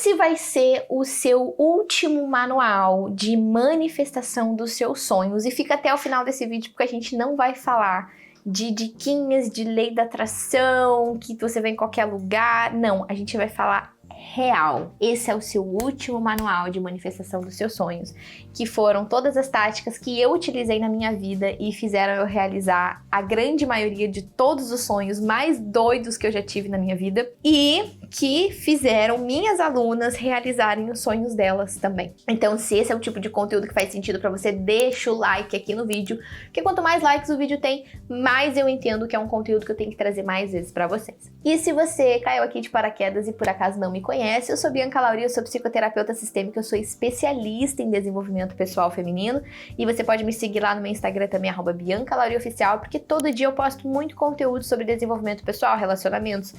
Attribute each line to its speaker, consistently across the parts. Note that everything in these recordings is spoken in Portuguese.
Speaker 1: Esse vai ser o seu último manual de manifestação dos seus sonhos. E fica até o final desse vídeo porque a gente não vai falar de diquinhas de lei da atração, que você vê em qualquer lugar. Não, a gente vai falar real. Esse é o seu último manual de manifestação dos seus sonhos, que foram todas as táticas que eu utilizei na minha vida e fizeram eu realizar a grande maioria de todos os sonhos mais doidos que eu já tive na minha vida e que fizeram minhas alunas realizarem os sonhos delas também. Então, se esse é o tipo de conteúdo que faz sentido pra você, deixa o like aqui no vídeo, porque quanto mais likes o vídeo tem, mais eu entendo que é um conteúdo que eu tenho que trazer mais vezes pra vocês. E se você caiu aqui de paraquedas e por acaso não me conhece, eu sou Bianca Lauri, eu sou psicoterapeuta sistêmica, eu sou especialista em desenvolvimento pessoal feminino e você pode me seguir lá no meu Instagram também, @BiancaLauriOficial, porque todo dia eu posto muito conteúdo sobre desenvolvimento pessoal, relacionamentos,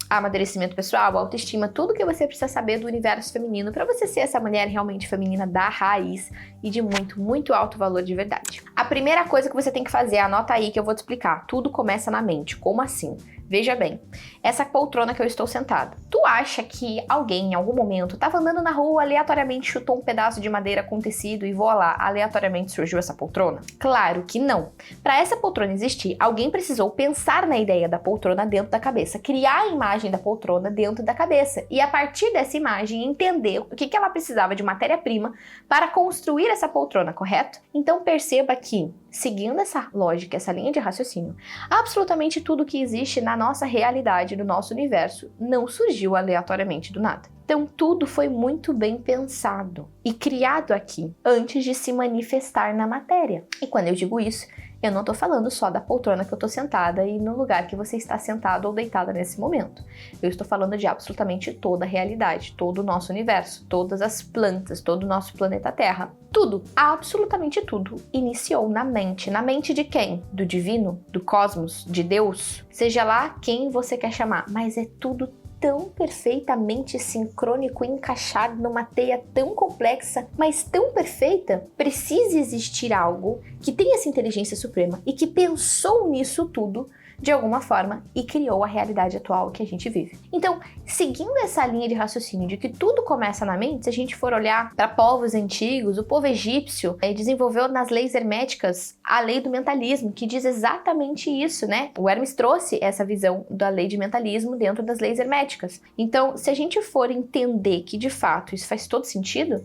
Speaker 1: amadurecimento pessoal, autoestima, tudo que você precisa saber do universo feminino para você ser essa mulher realmente feminina da raiz e de muito, muito alto valor de verdade. A primeira coisa que você tem que fazer, anota aí que eu vou te explicar, tudo começa na mente. Como assim? Veja bem, essa poltrona que eu estou sentada, tu acha que alguém em algum momento estava andando na rua, aleatoriamente chutou um pedaço de madeira com tecido e voa lá, aleatoriamente surgiu essa poltrona? Claro que não. Para essa poltrona existir, alguém precisou pensar na ideia da poltrona dentro da cabeça, criar a imagem da poltrona dentro da cabeça e a partir dessa imagem entender o que ela precisava de matéria-prima para construir essa poltrona, correto? Então perceba que, seguindo essa lógica, essa linha de raciocínio, absolutamente tudo que existe na nossa realidade, no nosso universo, não surgiu aleatoriamente do nada. Então tudo foi muito bem pensado e criado aqui, antes de se manifestar na matéria. E quando eu digo isso, eu não tô falando só da poltrona que eu tô sentada e no lugar que você está sentado ou deitada nesse momento. Eu estou falando de absolutamente toda a realidade, todo o nosso universo, todas as plantas, todo o nosso planeta Terra. Tudo, absolutamente tudo, iniciou na mente. Na mente de quem? Do divino? Do cosmos? De Deus? Seja lá quem você quer chamar, mas é tudo tão perfeitamente sincrônico e encaixado numa teia tão complexa, mas tão perfeita. Precisa existir algo que tenha essa inteligência suprema e que pensou nisso tudo de alguma forma e criou a realidade atual que a gente vive. Então, seguindo essa linha de raciocínio de que tudo começa na mente, se a gente for olhar para povos antigos, o povo egípcio desenvolveu nas leis herméticas a lei do mentalismo, que diz exatamente isso, né? O Hermes trouxe essa visão da lei de mentalismo dentro das leis herméticas. Então, se a gente for entender que de fato isso faz todo sentido,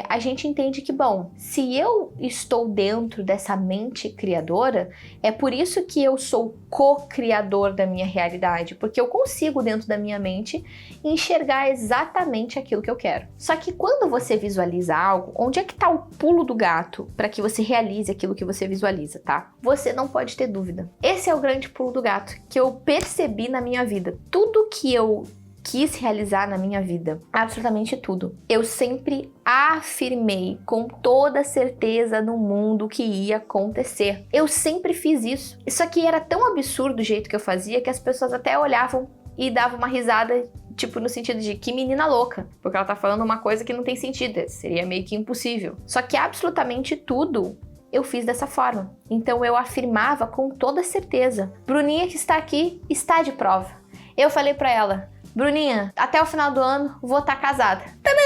Speaker 1: a gente entende que, bom, se eu estou dentro dessa mente criadora, é por isso que eu sou co-criador da minha realidade, porque eu consigo, dentro da minha mente, enxergar exatamente aquilo que eu quero. Só que quando você visualiza algo, onde é que está o pulo do gato para que você realize aquilo que você visualiza, tá? Você não pode ter dúvida. Esse é o grande pulo do gato que eu percebi na minha vida. Tudo que eu quis realizar na minha vida, absolutamente tudo, eu sempre afirmei com toda certeza no mundo que ia acontecer. Eu sempre fiz isso. Isso aqui era tão absurdo o jeito que eu fazia que as pessoas até olhavam e davam uma risada, tipo no sentido de que menina louca, porque ela tá falando uma coisa que não tem sentido, seria meio que impossível. Só que absolutamente tudo eu fiz dessa forma. Então eu afirmava com toda certeza. Bruninha, que está aqui, está de prova. Eu falei pra ela: Bruninha, até o final do ano vou estar casada. Tadã!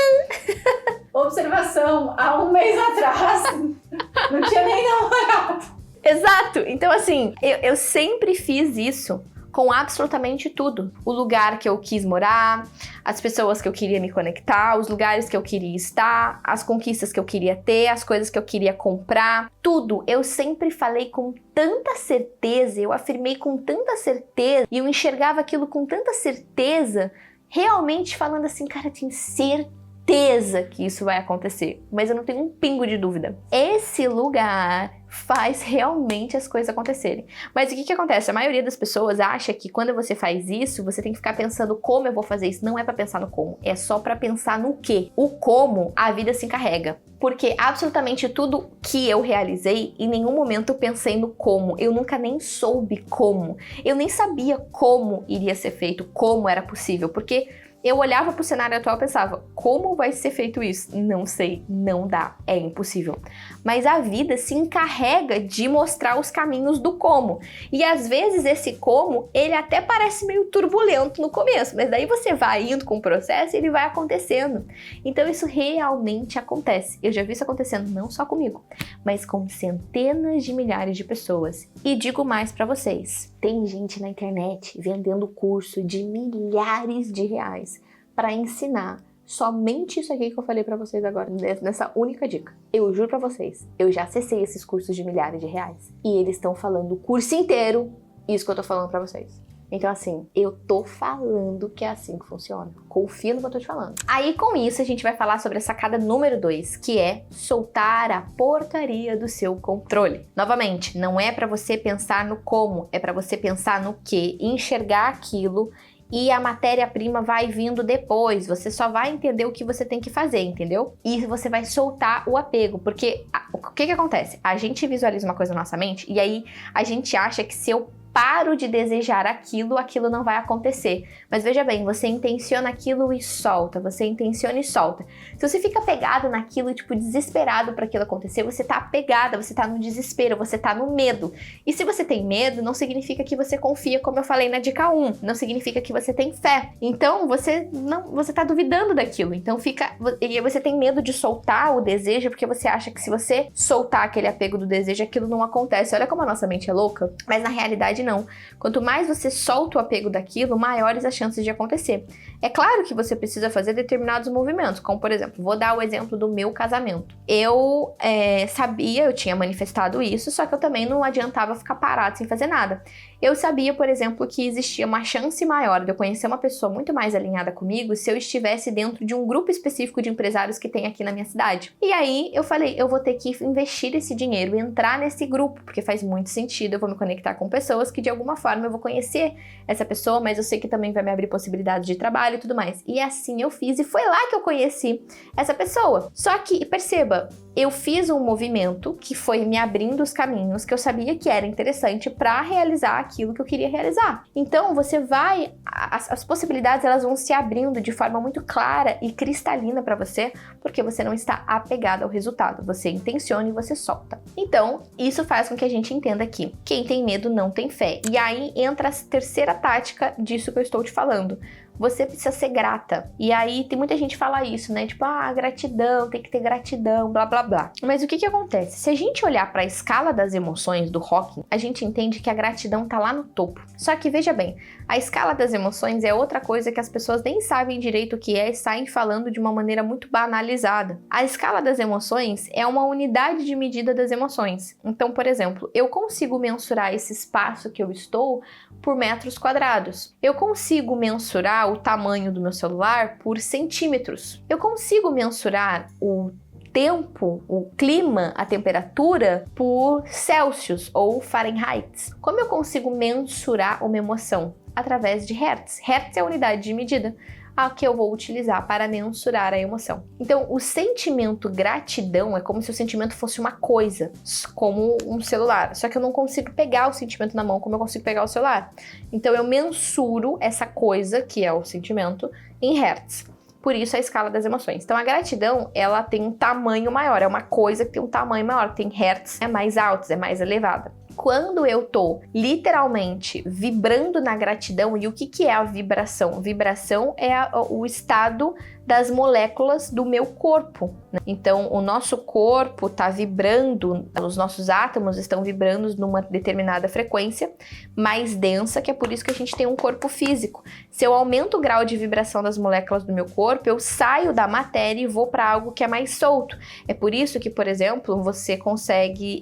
Speaker 2: Observação, há um mês atrás não tinha nem namorado.
Speaker 1: Exato! Então assim, eu sempre fiz isso com absolutamente tudo. O lugar que eu quis morar, as pessoas que eu queria me conectar, os lugares que eu queria estar, as conquistas que eu queria ter, as coisas que eu queria comprar, tudo. Eu sempre falei com tanta certeza, eu afirmei com tanta certeza e eu enxergava aquilo com tanta certeza, realmente falando assim, cara, eu tenho certeza que isso vai acontecer, mas eu não tenho um pingo de dúvida. Esse lugar faz realmente as coisas acontecerem. Mas o que acontece? A maioria das pessoas acha que quando você faz isso, você tem que ficar pensando como eu vou fazer isso. Não é pra pensar no como, é só pra pensar no quê. O como, a vida se encarrega. Porque absolutamente tudo que eu realizei, em nenhum momento eu pensei no como. Eu nunca nem soube como. Eu nem sabia como iria ser feito, como era possível. Porque eu olhava pro cenário atual e pensava, como vai ser feito isso? Não sei, não dá, é impossível. Mas a vida se encarrega de mostrar os caminhos do como. E às vezes esse como, ele até parece meio turbulento no começo, mas daí você vai indo com o processo e ele vai acontecendo. Então isso realmente acontece. Eu já vi isso acontecendo não só comigo, mas com centenas de milhares de pessoas. E digo mais pra vocês, tem gente na internet vendendo curso de milhares de reais para ensinar somente isso aqui que eu falei pra vocês agora, nessa única dica. Eu juro pra vocês, eu já acessei esses cursos de milhares de reais e eles estão falando o curso inteiro isso que eu tô falando pra vocês. Então assim, eu tô falando que é assim que funciona. Confia no que eu tô te falando. Aí com isso a gente vai falar sobre a sacada número 2, que é soltar a porcaria do seu controle. Novamente, não é pra você pensar no como, é pra você pensar no que, enxergar aquilo e a matéria-prima vai vindo depois, você só vai entender o que você tem que fazer, entendeu? E você vai soltar o apego, porque o que acontece? A gente visualiza uma coisa na nossa mente e aí a gente acha que se eu paro de desejar aquilo, aquilo não vai acontecer. Mas veja bem, você intenciona aquilo e solta, você intenciona e solta. Se você fica pegado naquilo, tipo, desesperado para aquilo acontecer, você tá apegada, você tá no desespero, você tá no medo. E se você tem medo, não significa que você confia, como eu falei na dica 1, não significa que você tem fé. Então, você tá duvidando daquilo. Então e você tem medo de soltar o desejo, porque você acha que se você soltar aquele apego do desejo, aquilo não acontece. Olha como a nossa mente é louca, mas na realidade não. Quanto mais você solta o apego daquilo, maiores as chances de acontecer. É claro que você precisa fazer determinados movimentos, como por exemplo, vou dar o exemplo do meu casamento. Eu sabia, eu tinha manifestado isso, só que eu também não adiantava ficar parado sem fazer nada. Eu sabia, por exemplo, que existia uma chance maior de eu conhecer uma pessoa muito mais alinhada comigo se eu estivesse dentro de um grupo específico de empresários que tem aqui na minha cidade. E aí eu falei, eu vou ter que investir esse dinheiro, entrar nesse grupo, porque faz muito sentido, eu vou me conectar com pessoas que de alguma forma eu vou conhecer essa pessoa, mas eu sei que também vai me abrir possibilidades de trabalho e tudo mais. E assim eu fiz, e foi lá que eu conheci essa pessoa. Só que, perceba, eu fiz um movimento que foi me abrindo os caminhos que eu sabia que era interessante para realizar aquilo que eu queria realizar. Então, você vai... As possibilidades, elas vão se abrindo de forma muito clara e cristalina para você, porque você não está apegado ao resultado. Você intenciona e você solta. Então, isso faz com que a gente entenda que quem tem medo não tem fé. E aí entra a terceira tática disso que eu estou te falando. Você precisa ser grata. E aí tem muita gente que fala isso, né? Tipo, gratidão, tem que ter gratidão, blá blá blá. Mas o que acontece? Se a gente olhar para a escala das emoções do Hawking, a gente entende que a gratidão tá lá no topo. Só que veja bem, a escala das emoções é outra coisa que as pessoas nem sabem direito o que é e saem falando de uma maneira muito banalizada. A escala das emoções é uma unidade de medida das emoções. Então, por exemplo, eu consigo mensurar esse espaço que eu estou por metros quadrados. Eu consigo mensurar o tamanho do meu celular por centímetros. Eu consigo mensurar o tempo, o clima, a temperatura por Celsius ou Fahrenheit. Como eu consigo mensurar uma emoção? Através de Hertz. Hertz é a unidade de medida a que eu vou utilizar para mensurar a emoção. Então, o sentimento gratidão é como se o sentimento fosse uma coisa, como um celular. Só que eu não consigo pegar o sentimento na mão como eu consigo pegar o celular. Então, eu mensuro essa coisa, que é o sentimento, em Hertz. Por isso a escala das emoções. Então a gratidão, ela tem um tamanho maior, é uma coisa que tem um tamanho maior, tem hertz, é mais altos, é mais elevada. Quando eu tô literalmente vibrando na gratidão, e o que é a vibração? Vibração é o estado das moléculas do meu corpo, né? Então, o nosso corpo tá vibrando, os nossos átomos estão vibrando numa determinada frequência mais densa, que é por isso que a gente tem um corpo físico. Se eu aumento o grau de vibração das moléculas do meu corpo, eu saio da matéria e vou para algo que é mais solto. É por isso que, por exemplo, você consegue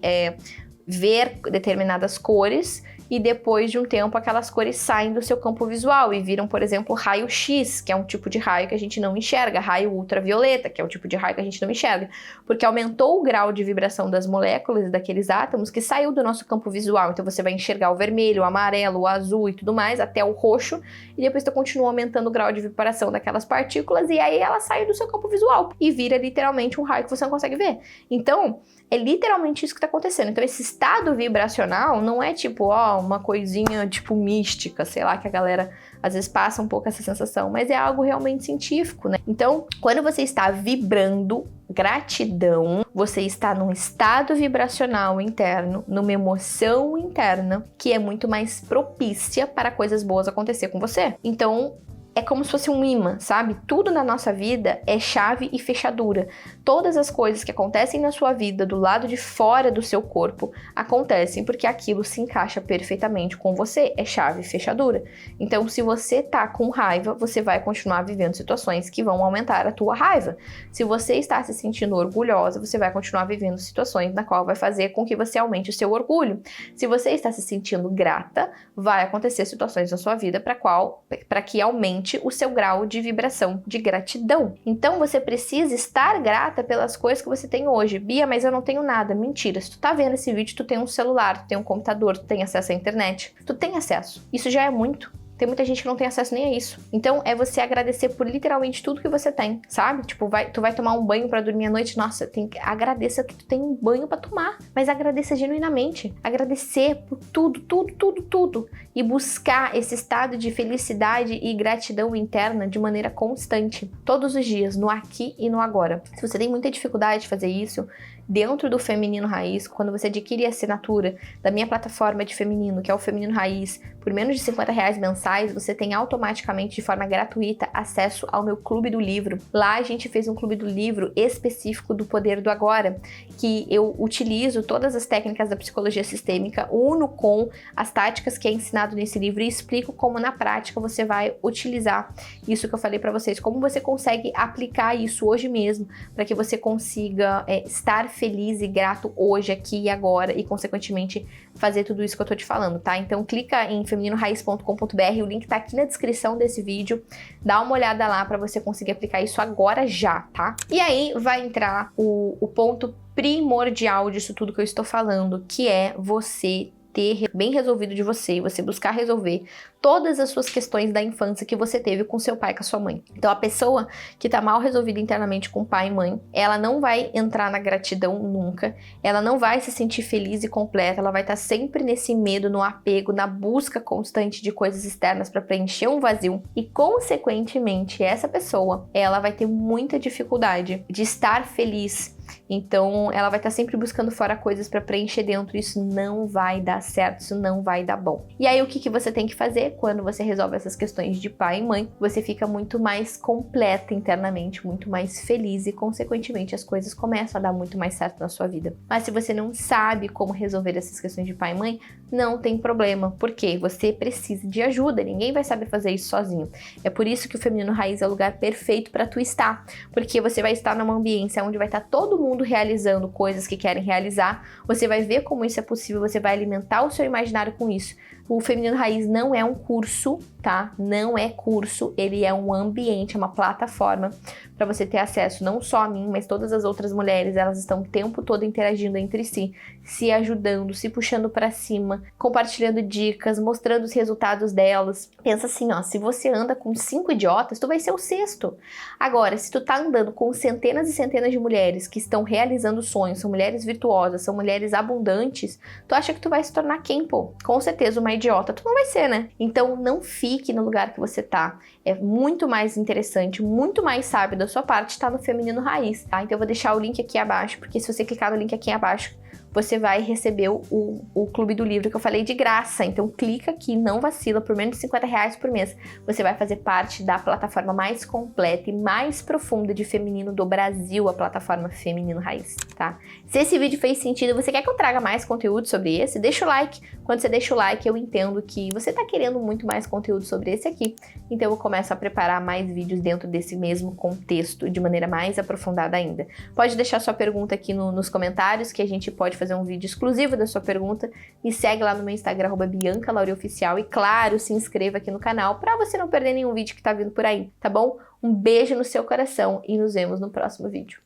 Speaker 1: ver determinadas cores e depois de um tempo aquelas cores saem do seu campo visual e viram, por exemplo, raio-x, que é um tipo de raio que a gente não enxerga, raio ultravioleta, que é um tipo de raio que a gente não enxerga, porque aumentou o grau de vibração das moléculas e daqueles átomos que saiu do nosso campo visual. Então você vai enxergar o vermelho, o amarelo, o azul e tudo mais, até o roxo, e depois tu continua aumentando o grau de vibração daquelas partículas e aí ela sai do seu campo visual e vira literalmente um raio que você não consegue ver. Então, é literalmente isso que está acontecendo. Então, esse estado vibracional não é tipo, uma coisinha tipo mística, sei lá, que a galera às vezes passa um pouco essa sensação, mas é algo realmente científico, né? Então, quando você está vibrando gratidão, você está num estado vibracional interno, numa emoção interna, que é muito mais propícia para coisas boas acontecer com você. Então, é como se fosse um imã, sabe? Tudo na nossa vida é chave e fechadura. Todas as coisas que acontecem na sua vida do lado de fora do seu corpo acontecem porque aquilo se encaixa perfeitamente com você. É chave e fechadura. Então, se você tá com raiva, você vai continuar vivendo situações que vão aumentar a tua raiva. Se você está se sentindo orgulhosa, você vai continuar vivendo situações na qual vai fazer com que você aumente o seu orgulho. Se você está se sentindo grata, vai acontecer situações na sua vida para que aumente o seu grau de vibração de gratidão. Então você precisa estar grata pelas coisas que você tem hoje. Bia, mas eu não tenho nada. Mentira. Se tu tá vendo esse vídeo, tu tem um celular, tu tem um computador, tu tem acesso à internet. Tu tem acesso. Isso já é muito. Tem muita gente que não tem acesso nem a isso. Então, é você agradecer por literalmente tudo que você tem, sabe? Tipo, tu vai tomar um banho pra dormir à noite, nossa, agradeça que tu tem um banho pra tomar. Mas agradeça genuinamente. Agradecer por tudo. E buscar esse estado de felicidade e gratidão interna de maneira constante. Todos os dias, no aqui e no agora. Se você tem muita dificuldade de fazer isso, dentro do Feminino Raiz, quando você adquire a assinatura da minha plataforma de feminino, que é o Feminino Raiz, por menos de R$50 mensais, você tem automaticamente, de forma gratuita, acesso ao meu Clube do Livro. Lá a gente fez um Clube do Livro específico do Poder do Agora, que eu utilizo todas as técnicas da psicologia sistêmica, uno com as táticas que é ensinado nesse livro e explico como na prática você vai utilizar isso que eu falei para vocês, como você consegue aplicar isso hoje mesmo, para que você consiga estar feliz e grato hoje, aqui e agora, e consequentemente fazer tudo isso que eu tô te falando, tá? Então clica em femininoraiz.com.br, o link tá aqui na descrição desse vídeo, dá uma olhada lá para você conseguir aplicar isso agora já, tá? E aí vai entrar o ponto primordial disso tudo que eu estou falando, que é você ter bem resolvido de você, você buscar resolver todas as suas questões da infância que você teve com seu pai e com a sua mãe. Então a pessoa que tá mal resolvida internamente com pai e mãe, ela não vai entrar na gratidão nunca, ela não vai se sentir feliz e completa, ela vai estar sempre nesse medo, no apego, na busca constante de coisas externas para preencher um vazio e consequentemente essa pessoa, ela vai ter muita dificuldade de estar feliz. Então ela vai estar sempre buscando fora coisas para preencher dentro, isso não vai dar certo, isso não vai dar bom. E aí o que você tem que fazer quando você resolve essas questões de pai e mãe? Você fica muito mais completa internamente, muito mais feliz e consequentemente as coisas começam a dar muito mais certo na sua vida. Mas se você não sabe como resolver essas questões de pai e mãe, não tem problema, porque você precisa de ajuda, ninguém vai saber fazer isso sozinho. É por isso que o Feminino Raiz é o lugar perfeito para tu estar, porque você vai estar numa ambiência onde vai estar todo mundo realizando coisas que querem realizar, você vai ver como isso é possível, você vai alimentar o seu imaginário com isso. O Feminino Raiz não é um curso, tá? Não é curso, ele é um ambiente, é uma plataforma para você ter acesso não só a mim, mas todas as outras mulheres, elas estão o tempo todo interagindo entre si, se ajudando, se puxando para cima, compartilhando dicas, mostrando os resultados delas. Pensa assim, ó, se você anda com 5 idiotas, tu vai ser o 6º. Agora, se tu tá andando com centenas e centenas de mulheres que estão realizando sonhos, são mulheres virtuosas, são mulheres abundantes, tu acha que tu vai se tornar quem, pô? Com certeza uma idiota tu não vai ser, né? Então não fique no lugar que você tá. É muito mais interessante, muito mais sábio da sua parte estar no Feminino Raiz, tá? Então eu vou deixar o link aqui abaixo, porque se você clicar no link aqui abaixo, você vai receber o Clube do Livro que eu falei de graça. Então clica aqui, não vacila, por menos de R$50 por mês. Você vai fazer parte da plataforma mais completa e mais profunda de feminino do Brasil, a plataforma Feminino Raiz, tá? Se esse vídeo fez sentido e você quer que eu traga mais conteúdo sobre esse, deixa o like. Quando você deixa o like, eu entendo que você tá querendo muito mais conteúdo sobre esse aqui. Então eu começo a preparar mais vídeos dentro desse mesmo contexto, de maneira mais aprofundada ainda. Pode deixar sua pergunta aqui nos comentários, que a gente pode fazer um vídeo exclusivo da sua pergunta. Me segue lá no meu Instagram, @BiancaLaurioficial, e claro, se inscreva aqui no canal para você não perder nenhum vídeo que tá vindo por aí, tá bom? Um beijo no seu coração e nos vemos no próximo vídeo.